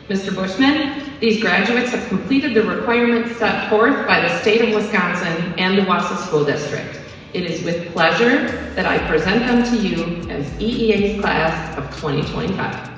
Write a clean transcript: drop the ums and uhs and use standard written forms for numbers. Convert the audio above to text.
Mr. Bushman, these graduates have completed the requirements set forth by the state of Wisconsin and the Wausau School District. It is with pleasure that I present them to you as EEA's class of 2025.